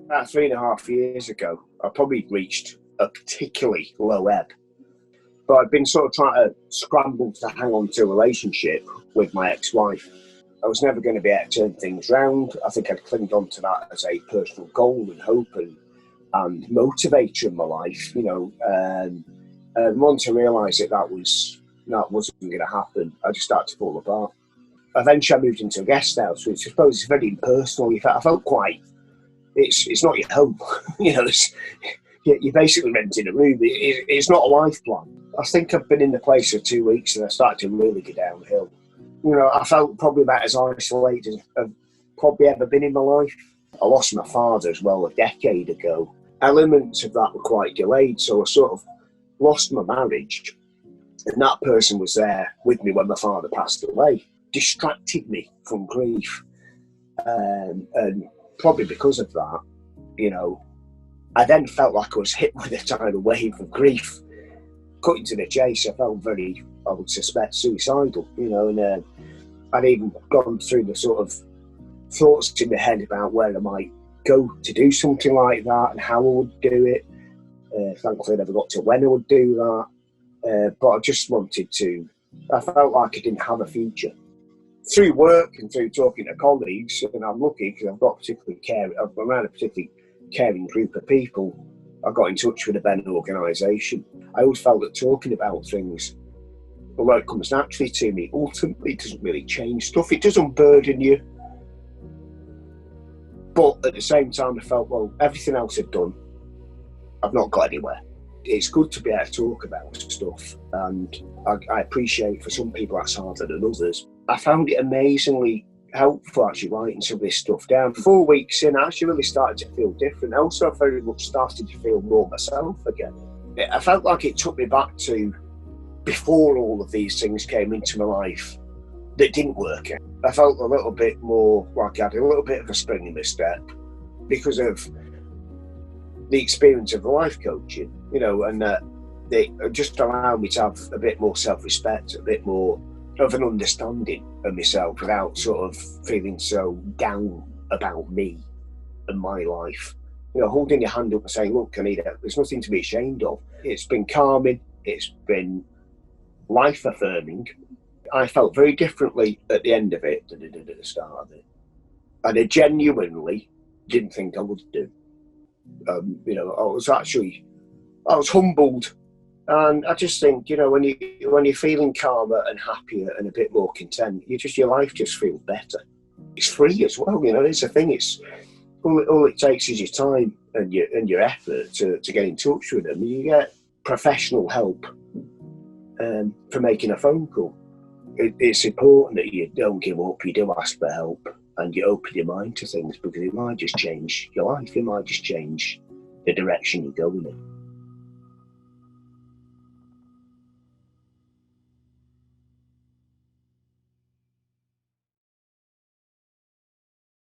About 3.5 years ago, I probably reached a particularly low ebb. But I'd been sort of trying to scramble to hang on to a relationship with my ex-wife. I was never going to be able to turn things round. I think I'd clinged on to that as a personal goal and hope and motivator in my life, And once I realised that wasn't going to happen, I just started to fall apart. Eventually, I moved into a guest house, which I suppose is very impersonal. I felt quite. It's not your home, You're basically renting a room. It's not a life plan. I think I've been in the place for 2 weeks and I started to really go downhill. I felt probably about as isolated as I've probably ever been in my life. I lost my father as well a decade ago. Elements of that were quite delayed, so I sort of lost my marriage. And that person was there with me when my father passed away. Distracted me from grief. And probably because of that, I then felt like I was hit with a tidal wave of grief. Cutting to the chase, I felt very, I would suspect, suicidal, and I'd even gone through the sort of thoughts in my head about where I might go to do something like that and how I would do it. Thankfully, I never got to when I would do that. But I just I felt like I didn't have a future. Through work and through talking to colleagues, and I'm lucky because I'm around a particularly caring group of people, I got in touch with a better organisation. I always felt that talking about things, although it comes naturally to me, ultimately it doesn't really change stuff. It doesn't burden you. But at the same time, I felt, well, everything else I've done, I've not got anywhere. It's good to be able to talk about stuff, and I appreciate for some people that's harder than others. I found it amazingly helpful actually writing some of this stuff down. 4 weeks in, I actually really started to feel different. I also very much started to feel more myself again. I felt like it took me back to before all of these things came into my life that didn't work. I felt a little bit more like I had a little bit of a spring in my step because of the experience of the life coaching, and they just allowed me to have a bit more self-respect, a bit more of an understanding of myself without sort of feeling so down about me and my life. Holding your hand up and saying, look, Anita, there's nothing to be ashamed of. It's been calming, it's been life-affirming. I felt very differently at the end of it than I did at the start of it. And I genuinely didn't think I would do. I was humbled. And I just think, when you're feeling calmer and happier and a bit more content, your life just feels better. It's free as well, it's a thing. It's all it takes is your time and your effort to get in touch with them. You get professional help for making a phone call. It's important that you don't give up, you do ask for help, and you open your mind to things, because it might just change your life. It might just change the direction you're going in.